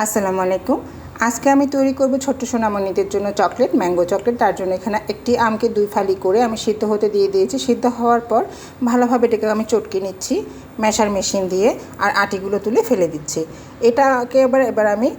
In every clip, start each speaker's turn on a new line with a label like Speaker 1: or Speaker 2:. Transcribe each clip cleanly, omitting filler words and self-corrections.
Speaker 1: আসসালামু আলাইকুম। আজকে আমি তৈরি করব ছোট্ট সোনামণিদের জন্য চকলেট, ম্যাঙ্গো চকলেট। তার জন্য এখানে একটি আমকে 2 ফালি করে আমি সিদ্ধ হতে দিয়ে দিয়েছি। সিদ্ধ হওয়ার পর ভালোভাবে এটাকে আমি চটকে নিচ্ছি ম্যাশার মেশিন দিয়ে, আর আটিগুলো তুলে ফেলে দিচ্ছি। এটাকে এবার আমি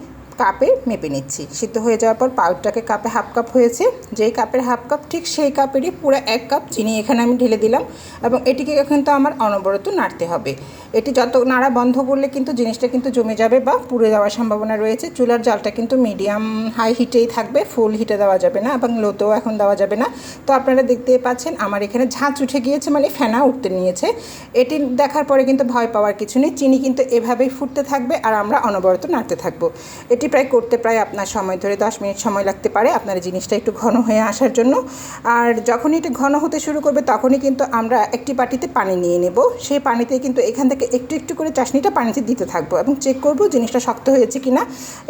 Speaker 1: কাপে মেপে নিচ্ছি। সিদ্ধ হয়ে যাওয়ার পর পাউডারটাকে কাপে হাফ কাপ হয়েছে, যেই কাপের হাফ কাপ ঠিক সেই কাপেরই পুরো 1 কাপ চিনি এখানে আমি ঢেলে দিলাম, এবং এটিকে কিন্তু আমার অনবরত নাড়তে হবে। এটি যত নাড়া বন্ধ করলে কিন্তু জিনিসটা কিন্তু জমে যাবে বা পুড়ে যাওয়ার সম্ভাবনা রয়েছে। চুলার জালটা কিন্তু মিডিয়াম হাই হিটেই থাকবে, ফুল হিটে দেওয়া যাবে না এবং লোতেও এখন দেওয়া যাবে না। তো আপনারা দেখতেই পাচ্ছেন আমার এখানে ঝাঁঝ উঠে গিয়েছে, মানে ফেনা উঠতে নিয়েছে। এটি দেখার পরে কিন্তু ভয় পাওয়ার কিছু নেই। চিনি কিন্তু এভাবেই ফুটতে থাকবে আর আমরা অনবরত নাড়তে থাকবো। এটি প্রায় আপনার সময় ধরে 10 মিনিট সময় লাগতে পারে আপনার জিনিসটা একটু ঘন হয়ে আসার জন্য। আর যখনই এটি ঘন হতে শুরু করবে তখনই কিন্তু আমরা একটি বাটিতে পানি নিয়ে নেব। সেই পানিতে কিন্তু এখান থেকে একটু একটু করে চাশনিটা পানিতে দিতে থাকবো এবং চেক করব জিনিসটা শক্ত হয়েছে কিনা।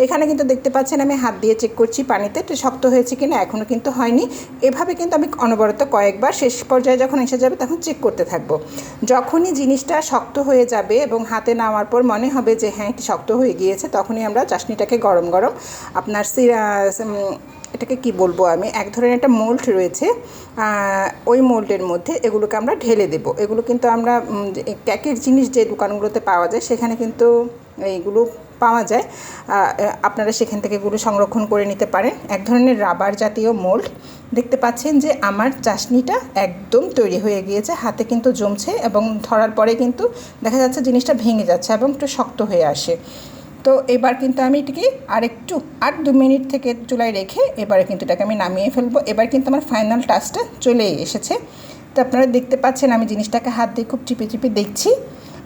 Speaker 1: এখানে কিন্তু দেখতে পাচ্ছেন আমি হাত দিয়ে চেক করছি পানিতে শক্ত হয়েছে কিনা, এখনও কিন্তু হয়নি। এভাবে কিন্তু আমি অনবরত কয়েকবার শেষ পর্যায়ে যখন এসে যাবে তখন চেক করতে থাকবো। যখনই জিনিসটা শক্ত হয়ে যাবে এবং হাতে নেওয়ার পর মনে হবে যে হ্যাঁ এটি শক্ত হয়ে গিয়েছে, তখনই আমরা চাশনিটাকে গরম গরম আপনার এটাকে কি বলবো, আমি এক ধরনের একটা মোল্ড রয়েছে, ওই মোল্ডের মধ্যে এগুলোকে আমরা ঢেলে দেব। এগুলো কিন্তু আমরা কেকের জিনিস যে দোকানগুলোতে পাওয়া যায় সেখানে কিন্তু এইগুলো পাওয়া যায়, আপনারা সেখান থেকে এগুলো সংরক্ষণ করে নিতে পারেন। এক ধরনের রাবার জাতীয় মোল্ড। দেখতে পাচ্ছেন যে আমার চাশনিটা একদম তৈরি হয়ে গিয়েছে, হাতে কিন্তু জমছে এবং ধরার পরে কিন্তু দেখা যাচ্ছে জিনিসটা ভেঙে যাচ্ছে এবং একটু শক্ত হয়ে আসে। তো এবার কিন্তু আমি এটিকে আর 2 মিনিট থেকে চুলায় রেখে এবারে কিন্তু এটাকে আমি নামিয়ে ফেলবো। এবার কিন্তু আমার ফাইনাল টাচটা চলে এসেছে। তো আপনারা দেখতে পাচ্ছেন আমি জিনিসটাকে হাত দিয়ে খুব চিপে চিপে দেখছি।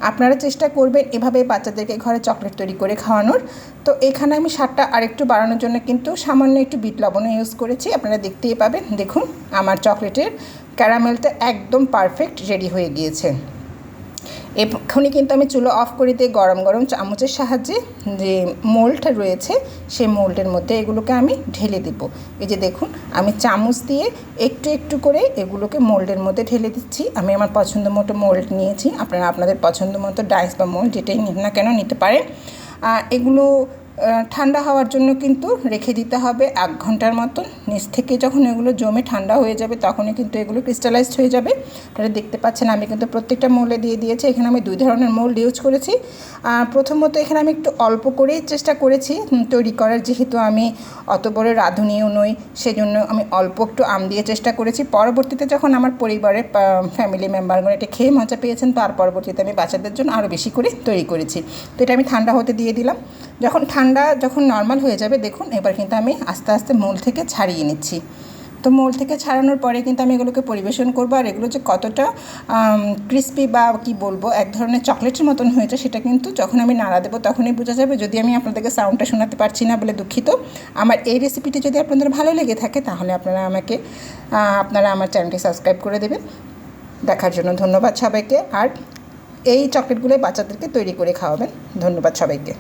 Speaker 1: আপনারা চেষ্টা করবেন এভাবে বাচ্চাদেরকে ঘরে চকলেট তৈরি করে খাওয়ানোর। তো এখানে আমি স্বাদটা আরেকটু বাড়ানোর জন্য কিন্তু সামান্য একটু বিট লবণও ইউজ করেছি। আপনারা দেখতেই পাবেন। দেখুন আমার চকলেটের ক্যারামেলটা একদম পারফেক্ট রেডি হয়ে গিয়েছে। এখনই কিন্তু আমি চুলো অফ করে দিয়ে গরম গরম চামচের সাহায্যে যে মোল্ডটা রয়েছে সেই মোল্ডের মধ্যে এগুলোকে আমি ঢেলে দেব। এই যে দেখুন আমি চামচ দিয়ে একটু একটু করে এগুলোকে মোল্ডের মধ্যে ঢেলে দিচ্ছি। আমি আমার পছন্দ মতো মোল্ড নিয়েছি, আপনারা আপনাদের পছন্দ মতো ডাইস বা মোল্ড যেটাই নিন না কেন নিতে পারেন। এগুলো ঠান্ডা হওয়ার জন্য কিন্তু রেখে দিতে হবে 1 ঘন্টার মতন। নিচ থেকে যখন এগুলো জমে ঠান্ডা হয়ে যাবে তখনই কিন্তু এগুলো ক্রিস্টালাইজড হয়ে যাবে। আপনারা দেখতে পাচ্ছেন আমি কিন্তু প্রত্যেকটা মোল্ডে দিয়ে দিয়েছি। এখানে আমি 2 ধরনের মোল্ড ইউজ করেছি। প্রথমত এখানে আমি একটু অল্প করেই চেষ্টা করেছি তৈরি করার, যেহেতু আমি অত বড় রাঁধুনিও নই, সেজন্য আমি অল্প একটু আম দিয়ে চেষ্টা করেছি। পরবর্তীতে যখন আমার পরিবারের ফ্যামিলি মেম্বারগুলো এটা খেয়ে মজা পেয়েছেন, তার পরবর্তীতে আমি বাচ্চাদের জন্য আরও বেশি করে তৈরি করেছি। তো এটা আমি ঠান্ডা হতে দিয়ে দিলাম। যখন নর্মাল হয়ে যাবে দেখুন, এবার কিন্তু আমি আস্তে আস্তে মোল্ড থেকে ছাড়িয়ে নিচ্ছি। তো মোল্ড থেকে ছাড়ানোর পরে কিন্তু আমি এগুলোকে পরিবেশন করবো। আর এগুলো যে কতটা ক্রিস্পি বা কি বলবো এক ধরনের চকলেটের মতন হয়েছে সেটা কিন্তু যখন আমি নাড়া দেবো তখনই বোঝা যাবে। যদি আমি আপনাদেরকে সাউন্ডটা শোনাতে পারছি না বলে দুঃখিত। আমার এই রেসিপিটি যদি আপনাদের ভালো লেগে থাকে তাহলে আপনারা আমার চ্যানেলটি সাবস্ক্রাইব করে দেবেন। দেখার জন্য ধন্যবাদ সবাইকে। আর এই চকলেটগুলো বাচ্চাদেরকে তৈরি করে খাওয়াবেন। ধন্যবাদ সবাইকে।